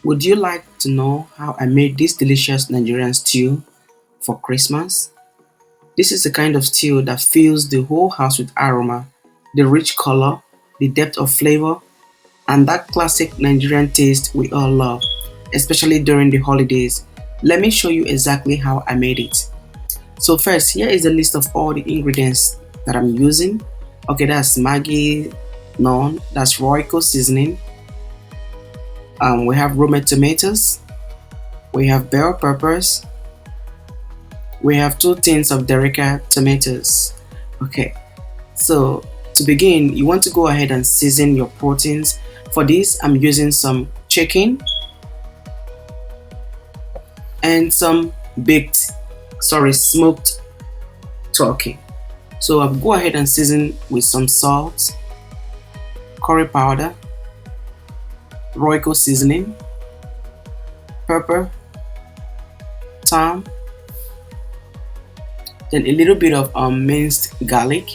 Would you like to know how I made this delicious Nigerian stew for Christmas? This is the kind of stew that fills the whole house with aroma, the rich color, the depth of flavor, and that classic Nigerian taste we all love, especially during the holidays. Let me show you exactly how I made it. So first, here is a list of all the ingredients that I'm using. Okay, that's Maggi none, that's Royco seasoning. We have romaine tomatoes, we have bell peppers, we have 2 tins of Derica tomatoes. Okay, so to begin, you want to go ahead and season your proteins. For this, I'm using some chicken and some smoked turkey. So I'll go ahead and season with some salt, curry powder, Royco seasoning, pepper, thyme, then a little bit of minced garlic,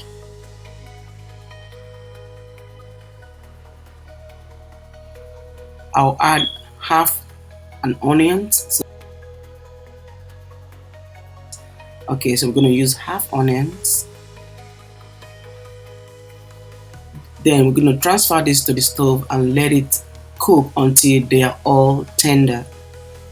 I'll add half an onion. Okay, so we're going to use half onions. Then we're going to transfer this to the stove and let it cook until they are all tender.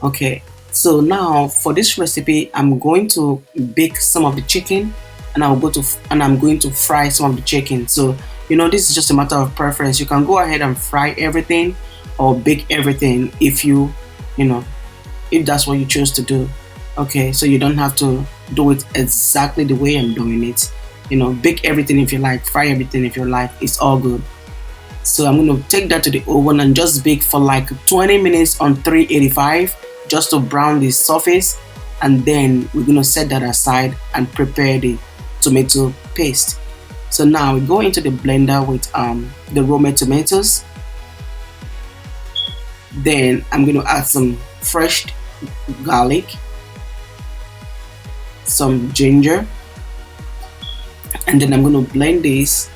Okay, so now for this recipe, I'm going to bake some of the chicken, and I'm going to fry some of the chicken. So this is just a matter of preference. You can go ahead and fry everything or bake everything if if that's what you choose to do. Okay, so you don't have to do it exactly the way I'm doing it. Bake everything if you like, fry everything if you like, it's all good. So I'm going to take that to the oven and just bake for like 20 minutes on 385 just to brown the surface, and then we're going to set that aside and prepare the tomato paste. So now we go into the blender with the romaine tomatoes. Then I'm going to add some fresh garlic, some ginger, and then I'm going to blend this.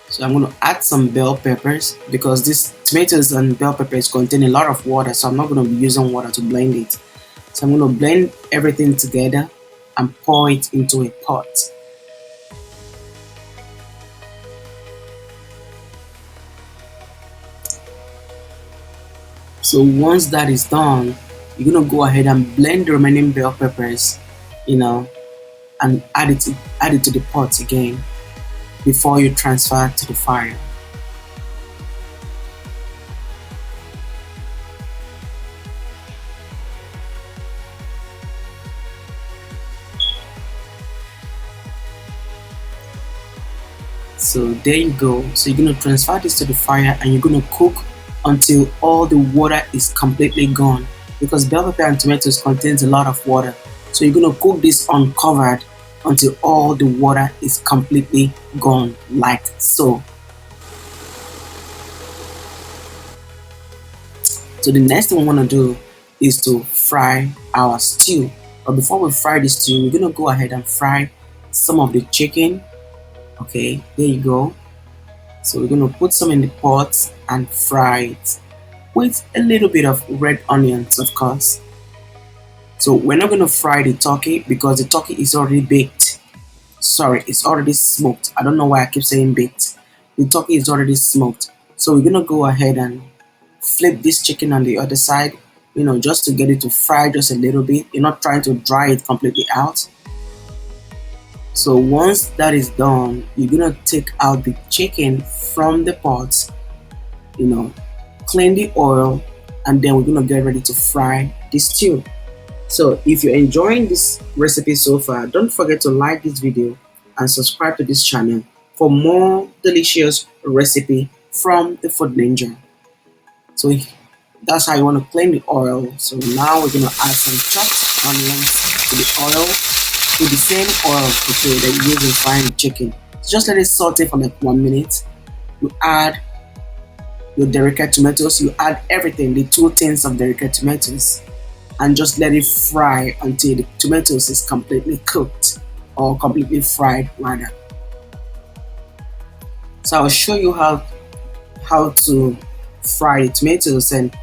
So I'm going to add some bell peppers because these tomatoes and bell peppers contain a lot of water, so I'm not going to be using water to blend it. So I'm going to blend everything together and pour it into a pot. So once that is done, you're going to go ahead and blend the remaining bell peppers, and add it to the pot again before you transfer to the fire. So there you go. So you're going to transfer this to the fire and you're going to cook until all the water is completely gone, because bell pepper and tomatoes contains a lot of water. So you're going to cook this uncovered until all the water is completely gone, like so. So the next thing we want to do is to fry our stew. But before we fry the stew, we're going to go ahead and fry some of the chicken. Okay, there you go. So we're going to put some in the pot and fry it with a little bit of red onions, of course. So we're not going to fry the turkey because the turkey is already baked. Sorry, it's already smoked. I don't know why I keep saying baked. The turkey is already smoked. So we're going to go ahead and flip this chicken on the other side, just to get it to fry just a little bit. You're not trying to dry it completely out. So once that is done, you're going to take out the chicken from the pot, clean the oil, and then we're going to get ready to fry the stew. So if you're enjoying this recipe so far, don't forget to like this video and subscribe to this channel for more delicious recipe from the Food Ninja. So that's how you want to clean the oil. So now we're going to add some chopped onions to the oil, with the same oil that you use in frying the chicken. So just let it saute for like 1 minute. You add your Derica tomatoes, you add everything, the 2 tins of Derica tomatoes, and just let it fry until the tomatoes is completely cooked. or completely fried rather. So I'll show you how to fry the tomatoes, and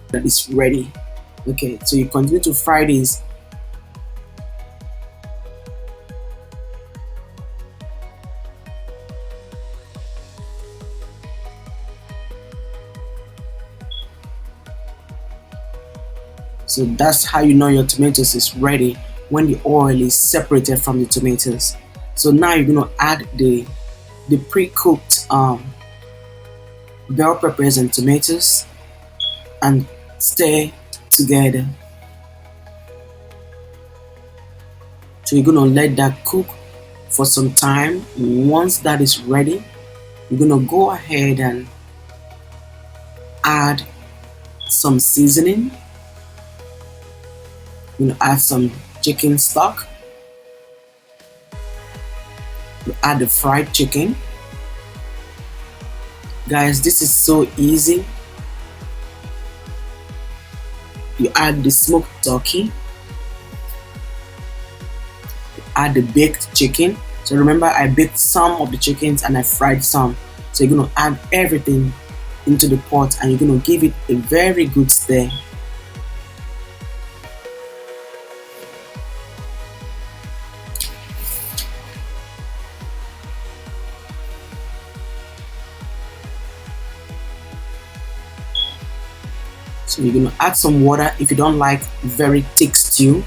that is ready. Okay, so you continue to fry this. So that's how you know your tomatoes is ready, when the oil is separated from the tomatoes. So now you're gonna add the pre-cooked bell peppers and tomatoes and stir together. So you're gonna let that cook for some time. Once that is ready, you're gonna go ahead and add some seasoning. You're gonna add some chicken stock. You add the fried chicken. Guys, this is so easy. You add the smoked turkey. You add the baked chicken. So remember, I baked some of the chickens and I fried some. So you're gonna add everything into the pot and you're gonna give it a very good stir. So you're gonna add some water if you don't like very thick stew,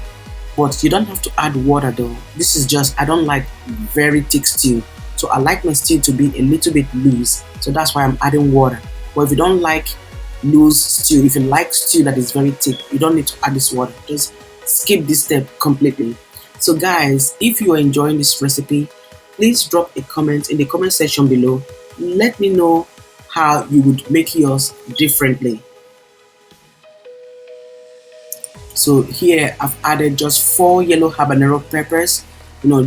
but you don't have to add water though. This is just, I don't like very thick stew, so I like my stew to be a little bit loose, so that's why I'm adding water. But if you don't like loose stew, if you like stew that is very thick, you don't need to add this water. Just skip this step completely. So guys, if you are enjoying this recipe, please drop a comment in the comment section below. Let me know how you would make yours differently. So here I've added just 4 yellow habanero peppers,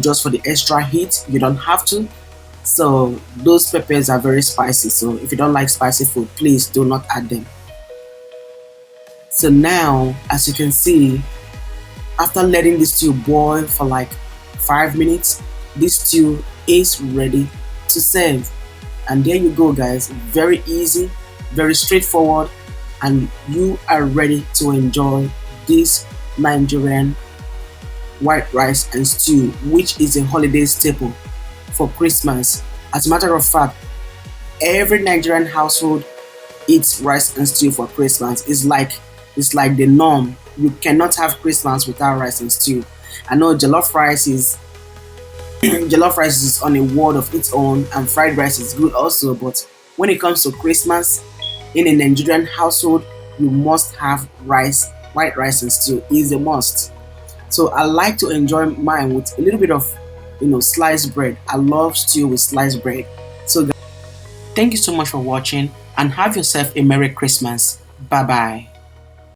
just for the extra heat. You don't have to. So those peppers are very spicy. So if you don't like spicy food, please do not add them. So now, as you can see, after letting the stew boil for like 5 minutes, this stew is ready to serve. And there you go, guys. Very easy, very straightforward, and you are ready to enjoy this Nigerian white rice and stew, which is a holiday staple for Christmas. As a matter of fact, every Nigerian household eats rice and stew for Christmas. It's like the norm. You cannot have Christmas without rice and stew. I know jollof rice is jollof rice is on a world of its own, and fried rice is good also, but when it comes to Christmas, in a Nigerian household, you must have rice. White rice and stew is a must. So I like to enjoy mine with a little bit of sliced bread. I love stew with sliced bread. So thank you so much for watching, and have yourself a Merry Christmas. Bye bye.